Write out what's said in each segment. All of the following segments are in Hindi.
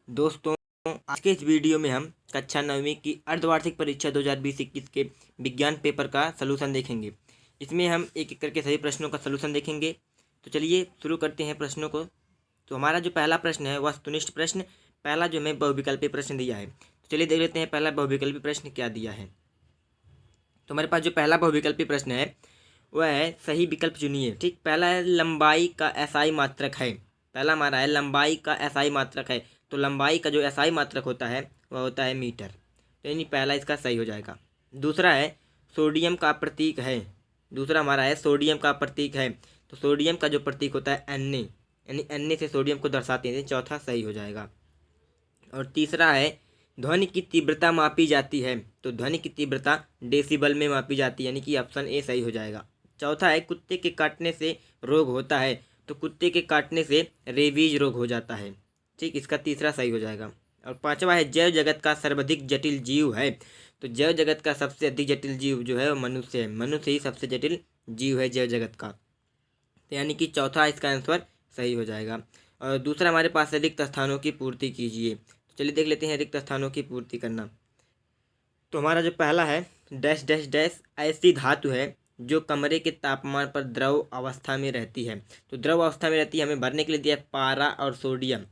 दोस्तों, आज के इस वीडियो में हम कक्षा 9वीं की अर्धवार्षिक परीक्षा 2020-21 के विज्ञान पेपर का सलूशन देखेंगे। इसमें हम एक एक करके सभी प्रश्नों का सलूशन देखेंगे। तो चलिए शुरू करते हैं प्रश्नों को। तो हमारा जो पहला प्रश्न है वस्तुनिष्ठ प्रश्न, पहला जो हमें बहुविकल्पी प्रश्न दिया है। तो चलिए देख लेते हैं पहला बहुविकल्पी प्रश्न क्या दिया है। तो हमारे पास जो पहला बहुविकल्पी प्रश्न है वह है सही विकल्प चुनिए। ठीक, पहला है लंबाई का एसआई मात्रक है। पहला हमारा है लंबाई का एसआई मात्रक है। तो लंबाई का जो एसआई मात्रक होता है वह होता है मीटर। तो यानी पहला इसका सही हो जाएगा। दूसरा है सोडियम का प्रतीक है। दूसरा हमारा है सोडियम का प्रतीक है। तो सोडियम का जो प्रतीक होता है Na, यानी Na से सोडियम को दर्शाते हैं। चौथा सही हो जाएगा। और तीसरा है ध्वनि की तीव्रता मापी जाती है। तो ध्वनि की तीव्रता डेसिबल में मापी जाती है, यानी कि ऑप्शन ए सही हो जाएगा। चौथा है कुत्ते के काटने से रोग होता है। तो कुत्ते के काटने से रेबीज रोग हो जाता है। ठीक, इसका तीसरा सही हो जाएगा। और पांचवा है जैव जगत का सर्वाधिक जटिल जीव है। तो जैव जगत का सबसे अधिक जटिल जीव जो है वो मनुष्य है। मनुष्य ही सबसे जटिल जीव है जैव जगत का। तो यानी कि चौथा इसका आंसर सही हो जाएगा। और दूसरा हमारे पास है रिक्त स्थानों की पूर्ति कीजिए। तो चलिए देख लेते हैं रिक्त स्थानों की पूर्ति करना। तो हमारा जो पहला है डैश डैश डैश ऐसी धातु है जो कमरे के तापमान पर द्रव अवस्था में रहती है। तो द्रव अवस्था में रहती है, हमें भरने के लिए दिया है पारा और सोडियम।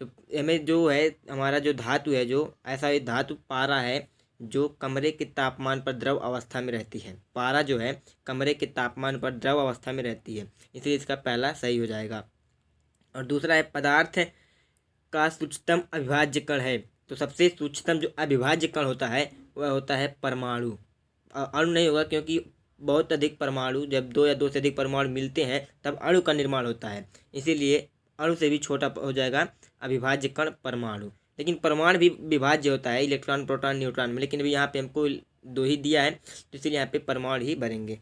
तो हमें जो है हमारा जो धातु है, जो ऐसा ये धातु पारा है जो कमरे के तापमान पर द्रव अवस्था में रहती है। पारा जो है कमरे के तापमान पर द्रव अवस्था में रहती है, इसलिए इसका पहला सही हो जाएगा। और दूसरा है पदार्थ का सूक्ष्मतम अविभाज्य कण है। तो सबसे सूक्ष्मतम जो अविभाज्य कण होता है वह होता है परमाणु। अणु नहीं होगा, क्योंकि बहुत अधिक परमाणु, जब दो या दो से अधिक परमाणु मिलते हैं तब अणु का निर्माण होता है। इसीलिए अणु से भी छोटा हो जाएगा अविभाज्य कण परमाणु। लेकिन परमाणु भी विभाज्य होता है, इलेक्ट्रॉन प्रोटॉन न्यूट्रॉन में। लेकिन अभी यहाँ पे हमको दो ही दिया है, तो इसलिए यहाँ पे परमाणु ही भरेंगे।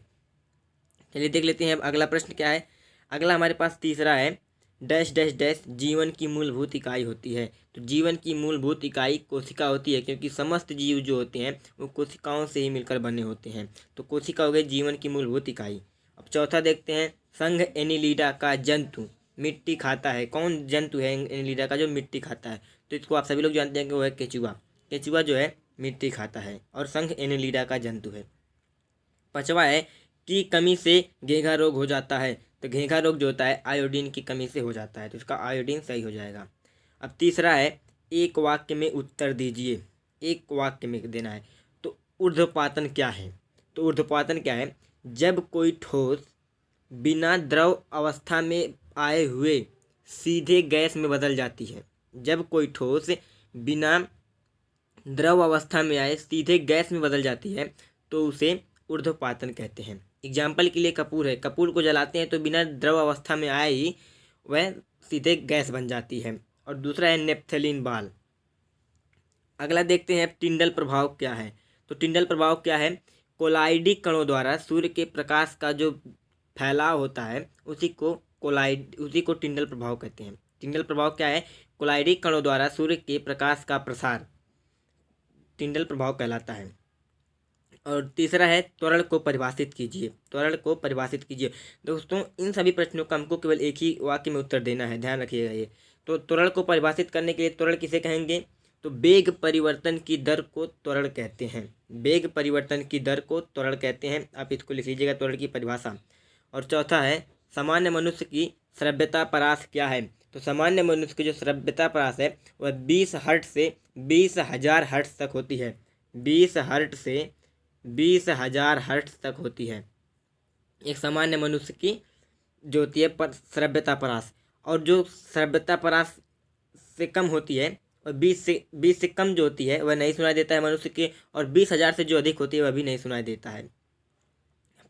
चलिए देख लेते हैं अब अगला प्रश्न क्या है। अगला हमारे पास तीसरा है डैश डैश डैश जीवन की मूलभूत इकाई होती है। तो जीवन की मूलभूत इकाई कोशिका होती है, क्योंकि समस्त जीव जो होते हैं वो कोशिकाओं से ही मिलकर बने होते हैं। तो कोशिका हो गई जीवन की मूलभूत इकाई। अब चौथा देखते हैं संघ एनिलीडा का जंतु मिट्टी खाता है। कौन जंतु है एनिलीडा का जो मिट्टी खाता है? तो इसको आप सभी लोग जानते हैं कि वो है केचुआ। केचुआ जो है मिट्टी खाता है और संघ एनिलीडा का जंतु है। पांचवा है की कमी से घेंघा रोग हो जाता है। तो घेंघा रोग जो होता है आयोडीन की कमी से हो जाता है, तो इसका आयोडीन सही हो जाएगा। अब तीसरा है एक वाक्य में उत्तर दीजिए। एक वाक्य में देना है। तो ऊर्ध्वपातन क्या है? तो ऊर्ध्वपातन क्या है? जब कोई ठोस बिना द्रव अवस्था में आए हुए सीधे गैस में बदल जाती है। जब कोई ठोस बिना द्रव अवस्था में आए सीधे गैस में बदल जाती है तो उसे ऊर्ध्वपातन कहते हैं। एग्जाम्पल के लिए कपूर है, कपूर को जलाते हैं तो बिना द्रव अवस्था में आए ही वह सीधे गैस बन जाती है। और दूसरा है नेप्थलीन बाल। अगला देखते हैं टिंडल प्रभाव क्या है। तो टिंडल प्रभाव क्या है? कोलाइडी कणों द्वारा सूर्य के प्रकाश का जो फैलाव होता है उसी को टिंडल प्रभाव कहते हैं। टिंडल प्रभाव क्या है? कोलाइडी कणों द्वारा सूर्य के प्रकाश का प्रसार टिंडल प्रभाव कहलाता है। और तीसरा है त्वरण को परिभाषित कीजिए। त्वरण को परिभाषित कीजिए। दोस्तों, इन सभी प्रश्नों का हमको केवल एक ही वाक्य में उत्तर देना है, ध्यान रखिएगा ये। तो त्वरण को परिभाषित करने के लिए त्वरण किसे कहेंगे? तो वेग परिवर्तन की दर को त्वरण कहते हैं। वेग परिवर्तन की दर को त्वरण कहते हैं। आप इसको लिख लीजिएगा, त्वरण की परिभाषा। और चौथा है सामान्य मनुष्य की श्रव्यता परास क्या है? तो सामान्य मनुष्य की जो श्रव्यता परास है वह 20 हर्ट्ज से 20,000 हर्ट्ज तक होती है। 20 हर्ट्ज से 20,000 हर्ट्ज तक होती है एक सामान्य मनुष्य की जो होती है पर श्रव्यता परास। और जो श्रव्यता परास से कम होती है और 20 से कम जो होती है वह नहीं सुनाई देता है मनुष्य के। और 20,000 से जो अधिक होती है वह भी नहीं सुनाई देता है।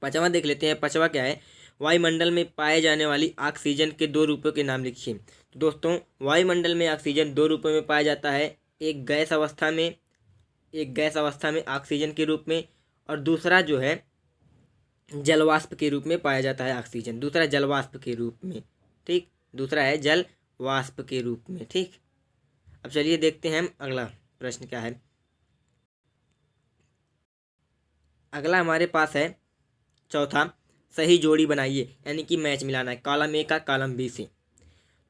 पांचवा देख लेते हैं। पांचवा क्या है? वायुमंडल में पाए जाने वाली ऑक्सीजन के दो रूपों के नाम लिखिए। तो दोस्तों, वायुमंडल में ऑक्सीजन दो रूपों में पाया जाता है। एक गैस अवस्था में ऑक्सीजन के रूप में, और दूसरा जो है जलवाष्प के रूप में पाया जाता है ऑक्सीजन। दूसरा जलवाष्प के रूप में, ठीक, दूसरा है जल वाष्प के रूप में। ठीक, अब चलिए देखते हैं हम अगला प्रश्न क्या है। अगला हमारे पास है चौथा सही जोड़ी बनाइए, यानी कि मैच मिलाना है कॉलम ए का कॉलम बी से।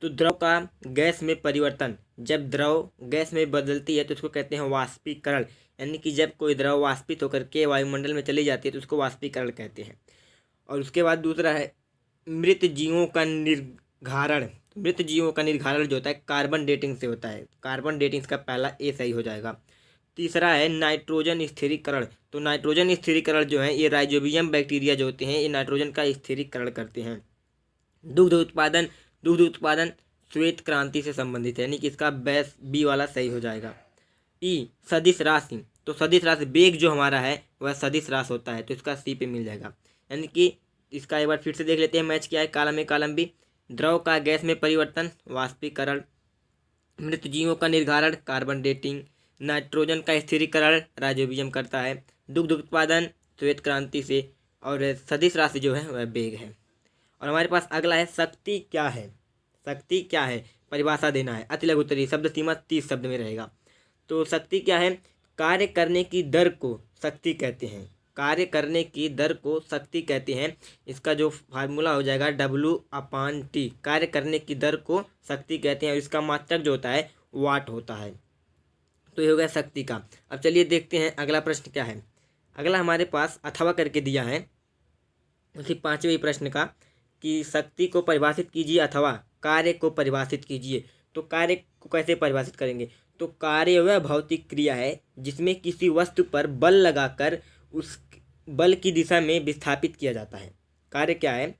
तो द्रव का गैस में परिवर्तन, जब द्रव गैस में बदलती है तो उसको कहते हैं वाष्पीकरण, यानी कि जब कोई द्रव वाष्पित होकर के वायुमंडल में चली जाती है तो उसको वाष्पीकरण कहते हैं। और उसके बाद दूसरा है मृत जीवों का निर्धारण। मृत जीवों का निर्धारण जो होता है कार्बन डेटिंग से होता है, कार्बन डेटिंग का पहला ए सही हो जाएगा। तीसरा है नाइट्रोजन स्थिरीकरण। तो नाइट्रोजन स्थिरीकरण जो है ये राइजोबियम बैक्टीरिया जो होते हैं ये नाइट्रोजन का स्थिरीकरण करते हैं। दुग्ध उत्पादन, दुग्ध उत्पादन श्वेत क्रांति से संबंधित है, यानी कि इसका बेस बी वाला सही हो जाएगा। ई सदिश राशि, तो सदिश राशि वेग जो हमारा है वह सदिश राशि होता है, तो इसका सी पे मिल जाएगा। यानी कि इसका एक बार फिर से देख लेते हैं मैच क्या है, कॉलम ए कॉलम बी। द्रव का गैस में परिवर्तन वाष्पीकरण, मृत जीवों का निर्धारण कार्बन डेटिंग, नाइट्रोजन का स्थिरीकरण राइजोबियम करता है, दुग्ध उत्पादन श्वेत क्रांति से, और सदिश राशि जो है वह वेग है। और हमारे पास अगला है शक्ति क्या है। शक्ति क्या है, परिभाषा देना है। अति लघु उत्तरीय शब्द सीमा 30 शब्द में रहेगा। तो शक्ति क्या है, कार्य करने की दर को शक्ति कहते हैं, कार्य करने की दर को शक्ति कहते हैं। इसका जो फार्मूला हो जाएगा W/T, कार्य करने की दर को शक्ति कहते हैं और इसका मात्रक जो होता है वाट होता है। तो ये हो गया शक्ति का। अब चलिए देखते हैं अगला प्रश्न क्या है। अगला हमारे पास अथवा करके दिया है उसी 5वें प्रश्न का कि शक्ति को परिभाषित कीजिए अथवा कार्य को परिभाषित कीजिए। तो कार्य को कैसे परिभाषित करेंगे, तो कार्य वह भौतिक क्रिया है जिसमें किसी वस्तु पर बल लगाकर उस बल की दिशा में विस्थापित किया जाता है। कार्य क्या है,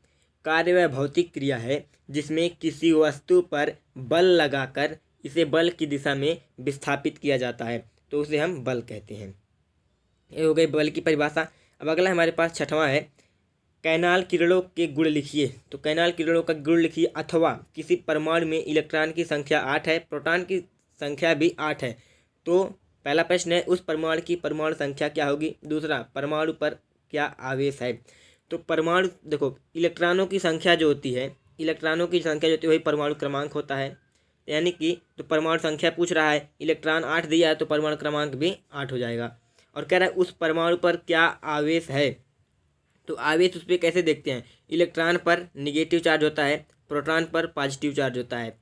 कार्य वह भौतिक क्रिया है जिसमें किसी वस्तु पर बल लगाकर इसे बल की दिशा में विस्थापित किया जाता है, तो उसे हम बल कहते हैं। ये हो गई बल की परिभाषा। अब अगला हमारे पास छठवां है कैनाल किरणों के गुण लिखिए। तो कैनाल किरणों का गुण लिखिए अथवा किसी परमाणु में इलेक्ट्रॉन की संख्या 8 है, प्रोटॉन की संख्या भी 8 है। तो पहला प्रश्न है उस परमाणु की परमाणु संख्या क्या होगी। दूसरा, परमाणु पर क्या आवेश है। तो परमाणु देखो इलेक्ट्रॉनों की संख्या जो होती है, इलेक्ट्रॉनों की संख्या जो होती है वही परमाणु क्रमांक होता है, यानी कि तो परमाणु संख्या पूछ रहा है, इलेक्ट्रॉन 8 दिया है तो परमाणु क्रमांक भी 8 हो जाएगा। और कह रहा है उस परमाणु पर क्या आवेश है। तो आवेश उस पर कैसे देखते हैं, इलेक्ट्रॉन पर निगेटिव चार्ज होता है, प्रोटॉन पर पॉजिटिव चार्ज होता है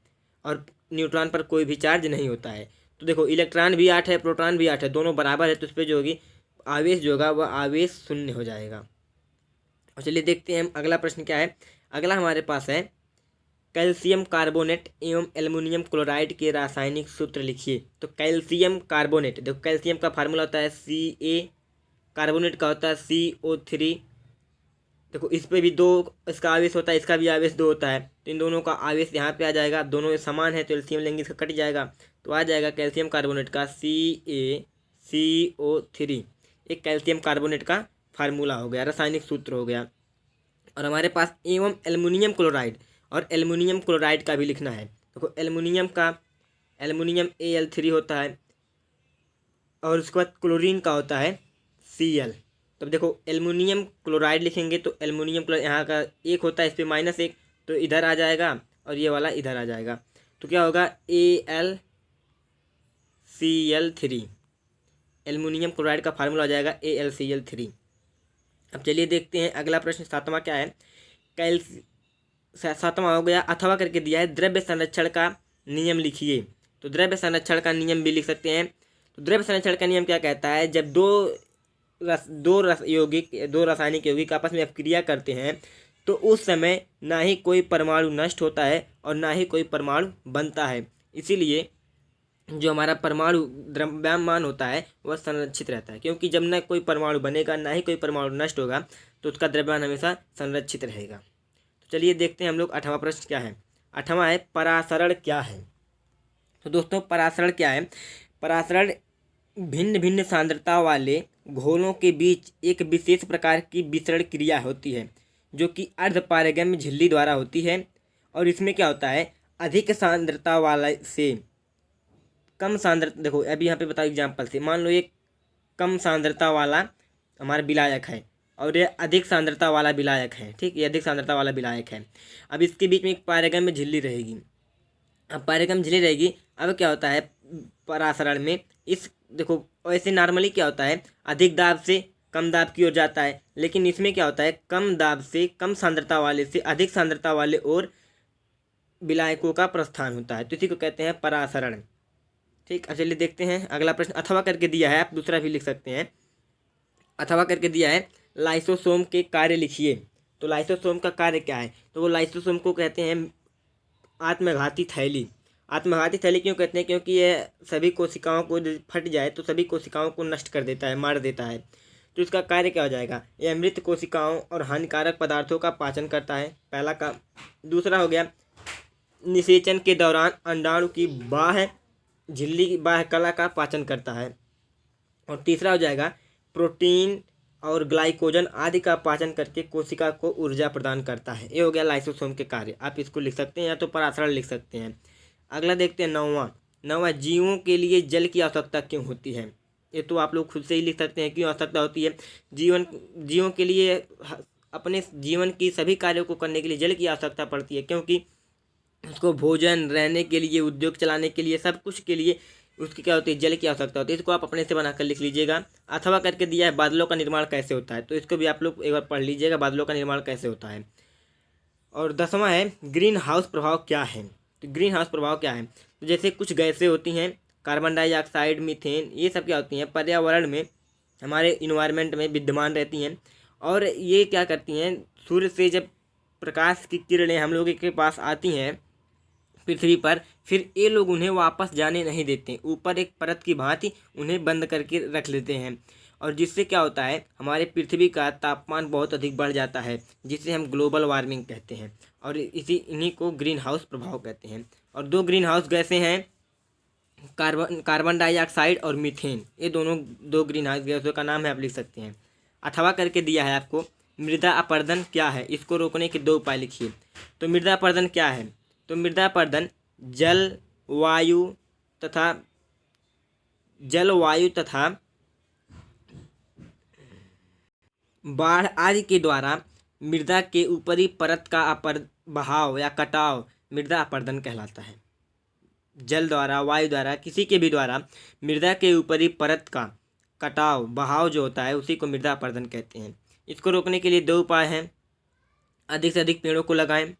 और न्यूट्रॉन पर कोई भी चार्ज नहीं होता है। तो देखो इलेक्ट्रॉन भी 8 है, प्रोटॉन भी 8 है, दोनों बराबर है, तो उस पर जो होगी आवेश जो होगा वह आवेश शून्य हो जाएगा। और चलिए देखते हैं हम अगला प्रश्न क्या है। अगला हमारे पास है कैल्शियम कार्बोनेट एवं एल्युमिनियम क्लोराइड के रासायनिक सूत्र लिखिए। तो कैल्शियम कार्बोनेट, देखो कैल्शियम का फार्मूला होता है Ca, कार्बोनेट का होता है CO3। देखो इस पे भी 2 इसका आवेश होता है, इसका भी आवेश 2 होता है, तो इन दोनों का आवेश यहाँ पे आ जाएगा, दोनों समान है तो एलसीएम लेंगे इसका कट जाएगा, तो आ जाएगा कैल्शियम कार्बोनेट का CaCO3। एक कैल्शियम कार्बोनेट का फार्मूला हो गया, रासायनिक सूत्र हो गया। और हमारे पास एवं एल्युमिनियम क्लोराइड, और एल्युमिनियम क्लोराइड का भी लिखना है। देखो एल्युमिनियम Al3 होता है और उसके बाद क्लोरीन का होता है Cl। तब देखो एल्युमिनियम क्लोराइड लिखेंगे तो एल्युमिनियम क्लोराइड यहाँ का 1 होता है, इस पर -1 तो इधर आ जाएगा और ये वाला इधर आ जाएगा, तो क्या होगा AlCl3। एल्युमिनियम क्लोराइड का फार्मूला आ जाएगा AlCl3। अब चलिए देखते हैं अगला प्रश्न 7वां क्या है। 7वां हो गया अथवा करके दिया है द्रव्य संरक्षण का नियम लिखिए। तो द्रव्य संरक्षण का नियम भी लिख सकते हैं। तो द्रव्य संरक्षण का नियम क्या कहता है, जब दो रासायनिक यौगिक आपस में अपक्रिया करते हैं तो उस समय ना ही कोई परमाणु नष्ट होता है और ना ही कोई परमाणु बनता है, इसीलिए जो हमारा परमाणु द्रव्यमान होता है वह संरक्षित रहता है, क्योंकि जब ना कोई परमाणु बनेगा ना ही कोई परमाणु नष्ट होगा तो उसका द्रव्यमान हमेशा संरक्षित रहेगा। तो चलिए देखते हैं हम लोग 8वां प्रश्न क्या है। 8वां है परासरण क्या है। तो दोस्तों परासरण क्या है, परासरण भिन्न भिन्न सांद्रता वाले घोलों के बीच एक विशेष प्रकार की विसरण क्रिया होती है जो कि अर्धपारगम्य झिल्ली द्वारा होती है। और इसमें क्या होता है, अधिक सांद्रता वाला से कम सांद्रता, देखो अभी यहाँ पे बताओ एग्जाम्पल से, मान लो ये कम सांद्रता वाला हमारा विलायक है और ये अधिक सांद्रता वाला विलायक है, ठीक, ये अधिक सांद्रता वाला विलायक है। अब इसके बीच में एक पारगम्य झिल्ली रहेगी। अब पारगम्य झिल्ली रहेगी, अब क्या होता है परासरण में, इस देखो वैसे नॉर्मली क्या होता है अधिक दाब से कम दाब की ओर जाता है, लेकिन इसमें क्या होता है कम दाब से कम सांद्रता वाले से अधिक सांद्रता वाले और विलायकों का प्रस्थान होता है, तो इसी को कहते हैं परासरण। ठीक, अब चलिए देखते हैं अगला प्रश्न। अथवा करके दिया है, आप दूसरा भी लिख सकते हैं। अथवा करके दिया है लाइसोसोम के कार्य लिखिए। तो लाइसोसोम का कार्य क्या है? तो वो लाइसोसोम को कहते हैं आत्मघाती थैली। आत्मघाती थैली क्यों कहते हैं? क्योंकि यह सभी कोशिकाओं को फट जाए तो सभी कोशिकाओं को नष्ट कर देता है, मार देता है। तो इसका कार्य क्या हो जाएगा? यह मृत कोशिकाओं और हानिकारक पदार्थों का पाचन करता है, पहला का। दूसरा हो गया निषेचन के दौरान अंडाणु की बाह्य झिल्ली की बाह्य कला का पाचन करता है। और तीसरा हो जाएगा प्रोटीन और ग्लाइकोजन आदि का पाचन करके कोशिका को ऊर्जा प्रदान करता है। ये हो गया लाइसोसोम के कार्य। आप इसको लिख सकते हैं या तो परासरण लिख सकते हैं। अगला देखते हैं नौवां जीवों के लिए जल की आवश्यकता क्यों होती है? ये तो आप लोग खुद से ही लिख सकते हैं क्यों आवश्यकता होती है। जीवों के लिए अपने जीवन की सभी कार्यों को करने के लिए जल की आवश्यकता पड़ती है, क्योंकि उसको भोजन, रहने के लिए, उद्योग चलाने के लिए, सब कुछ के लिए उसकी क्या होती है? जल की आवश्यकता होती है। इसको आप अपने से बनाकर लिख लीजिएगा। अथवा करके दिया है बादलों का निर्माण कैसे होता है, तो इसको भी आप लोग एक बार पढ़ लीजिएगा, बादलों का निर्माण कैसे होता है। और 10वां है ग्रीन हाउस प्रभाव क्या है? तो ग्रीन हाउस प्रभाव क्या है? तो जैसे कुछ गैसें होती हैं, कार्बन डाइऑक्साइड, मीथेन, ये सब क्या होती हैं? पर्यावरण में, हमारे इन्वायरमेंट में विद्यमान रहती हैं। और ये क्या करती हैं? सूर्य से जब प्रकाश की किरणें हम लोगों के पास आती हैं पृथ्वी पर, फिर ये लोग उन्हें वापस जाने नहीं देते, ऊपर एक परत की भांति उन्हें बंद करके रख लेते हैं। और जिससे क्या होता है? हमारे पृथ्वी का तापमान बहुत अधिक बढ़ जाता है, जिसे हम ग्लोबल वार्मिंग कहते हैं। और इन्हीं को ग्रीन हाउस प्रभाव कहते हैं। और 2 ग्रीन हाउस गैसें हैं, कार्बन डाइऑक्साइड और मीथेन। ये दोनों 2 ग्रीन हाउस गैसों का नाम है, आप लिख सकते हैं। अथवा करके दिया है आपको मृदा अपरदन क्या है? इसको रोकने के 2 उपाय लिखिए। तो मृदा अपरदन क्या है? तो मृदा अपरदन जल वायु तथा बाढ़ आदि के द्वारा मृदा के ऊपरी परत का बहाव या कटाव मृदा अपरदन कहलाता है। जल द्वारा, वायु द्वारा, किसी के भी द्वारा मृदा के ऊपरी परत का कटाव, बहाव जो होता है, उसी को मृदा अपरदन कहते हैं। इसको रोकने के लिए 2 उपाय हैं। अधिक से अधिक पेड़ों को लगाएं,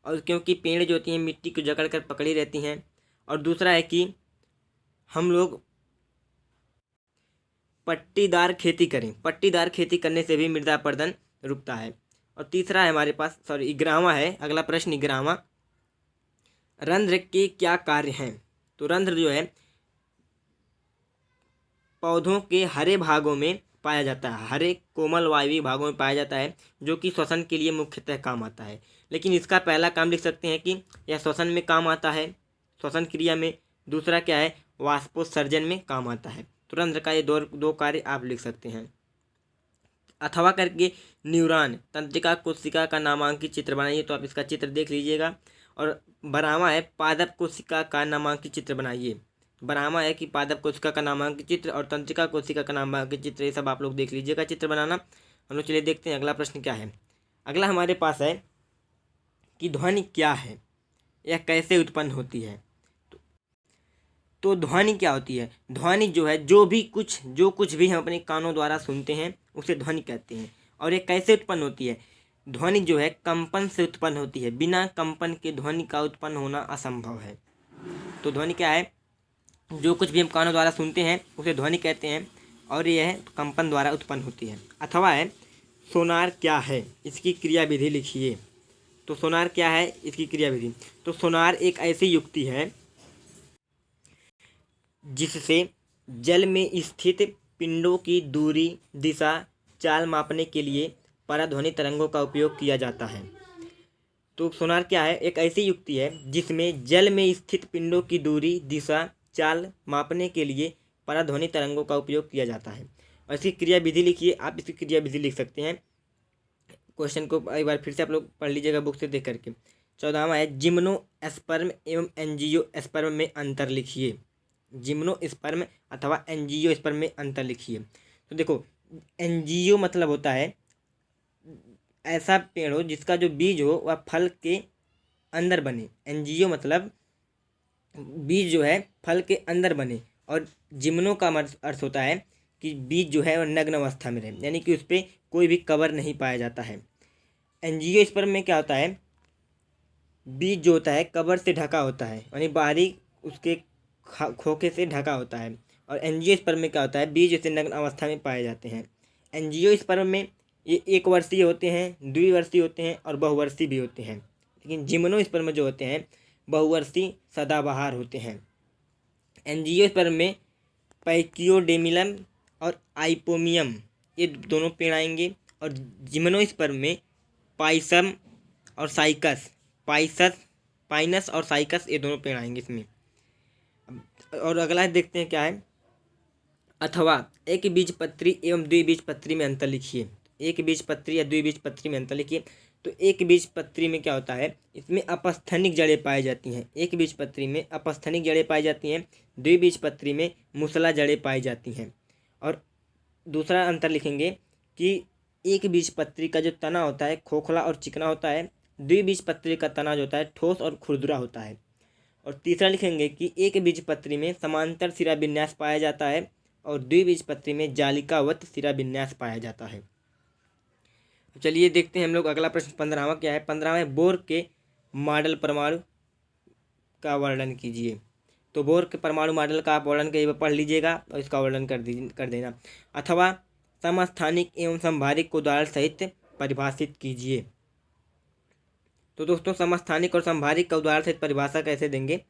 और क्योंकि पेड़ जो होती हैं मिट्टी को जकड़ कर पकड़ी रहती हैं। और दूसरा है कि हम लोग पट्टीदार खेती करें। पट्टीदार खेती करने से भी मृदा अपरदन रुकता है। और तीसरा है हमारे पास, 11वां है अगला प्रश्न, 11वां, रंध्र के क्या कार्य हैं? तो रंध्र जो है पौधों के हरे भागों में पाया जाता है, हरे कोमल वायवीय भागों में पाया जाता है, जो कि श्वसन के लिए मुख्यतः काम आता है। लेकिन इसका पहला काम लिख सकते हैं कि यह श्वसन में काम आता है, श्वसन क्रिया में। दूसरा क्या है? वाष्पोत्सर्जन में काम आता है। तो रंध्र का ये 2 कार्य आप लिख सकते हैं। अथवा करके न्यूरॉन तंत्रिका कोशिका का नामांकित चित्र बनाइए। तो आप इसका चित्र देख लीजिएगा। और 12वां है पादप कोशिका का नामांकित चित्र बनाइए। 12वां है कि पादप कोशिका का नामांकित चित्र और तंत्रिका कोशिका का नामांकित चित्र, ये सब आप लोग देख लीजिएगा चित्र बनाना। हम लोग चलिए देखते हैं अगला प्रश्न क्या है। अगला हमारे पास है कि ध्वनि क्या है, यह कैसे उत्पन्न होती है? तो ध्वनि क्या होती है? ध्वनि जो है जो कुछ भी हम अपने कानों द्वारा सुनते हैं उसे ध्वनि कहते हैं। और ये कैसे उत्पन्न होती है? ध्वनि जो है कंपन से उत्पन्न होती है। बिना कंपन के ध्वनि का उत्पन्न होना असंभव है। तो ध्वनि क्या है? जो कुछ भी हम कानों द्वारा सुनते हैं उसे ध्वनि कहते हैं, और यह कंपन द्वारा उत्पन्न होती है। अथवा है सोनार क्या है? इसकी क्रियाविधि लिखिए। तो सोनार क्या है? इसकी क्रियाविधि। तो सोनार एक ऐसी युक्ति है जिससे जल में स्थित पिंडों की दूरी, दिशा, चाल मापने के लिए पराध्वनि तरंगों का उपयोग किया जाता है। तो सोनार क्या है? एक ऐसी युक्ति है जिसमें जल में स्थित पिंडों की दूरी, दिशा, चाल मापने के लिए पराध्वनि तरंगों का उपयोग किया जाता है। और इसकी क्रियाविधि लिखिए। आप इसकी क्रियाविधि लिख सकते हैं। क्वेश्चन को एक बार फिर से आप लोग पढ़ लीजिएगा बुक से देख करके। 14वां है जिम्नोस्पर्म एवं एंजियोस्पर्म में अंतर लिखिए। जिम्नोस्पर्म अथवा एंजियोस्पर्म में अंतर लिखिए। तो देखो, एंजियो मतलब होता है ऐसा पेड़ हो जिसका जो बीज हो वह फल के अंदर बने। एंजियो मतलब बीज जो है फल के अंदर बने। और जिम्नो का अर्थ होता है कि बीज जो है वह नग्न अवस्था में रहे, यानी कि उस पर कोई भी कवर नहीं पाया जाता है। एंजियोस्पर्म में क्या होता है? बीज जो होता है कवर से ढका होता है, यानी बाहरी उसके खोखे से ढका होता है। और एंजियोस्पर्म में क्या होता है, बीज जैसे नग्न अवस्था में पाए जाते हैं। एंजियोस्पर्म में ये एक वर्षीय होते हैं, द्विवर्षीय होते हैं और बहुवर्षीय भी होते हैं। लेकिन जिम्नोस्पर्म जो होते हैं बहुवर्षीय सदाबहार होते हैं। एंजियोस्पर्म में पैकियोडेमिलम और आइपोमियम ये दोनों पेड़ आएंगे। और जिम्नोस्पर्म में पाइसम और साइकस, पाइनस और साइकस ये दोनों पेड़ आएंगे इसमें। और अगला देखते हैं क्या है, अथवा एक बीजपत्री एवं द्विबीजपत्री में अंतर लिखिए। एक बीजपत्री या द्विबीजपत्री में अंतर लिखिए। तो एक बीजपत्री में क्या होता है, इसमें अपस्थनिक जड़ें पाई जाती हैं। एक बीजपत्री में अपस्थनिक जड़ें पाई जाती हैं, द्विबीजपत्री में मूसला जड़ें पाई जाती हैं। और दूसरा अंतर लिखेंगे कि एक बीजपत्री का जो तना होता है खोखला और चिकना होता है, द्विबीजपत्री का तना जो होता है ठोस और खुरदुरा होता है। और तीसरा लिखेंगे कि एक बीजपत्री में समांतर सिरा विन्यास पाया जाता है और द्विबीजपत्री में जालिकावत सिरा विन्यास पाया जाता है। चलिए देखते हैं हम लोग अगला प्रश्न 15वां क्या है। 15वां, बोर के मॉडल परमाणु का वर्णन कीजिए। तो बोर के परमाणु मॉडल का आप वर्णन करिए, पढ़ लीजिएगा और इसका वर्णन कर देना। अथवा समस्थानिक एवं संभारिक को उदाहरण सहित परिभाषित कीजिए। तो दोस्तों समस्थानिक और संभारिक का उदाहरण सहित परिभाषा कैसे देंगे,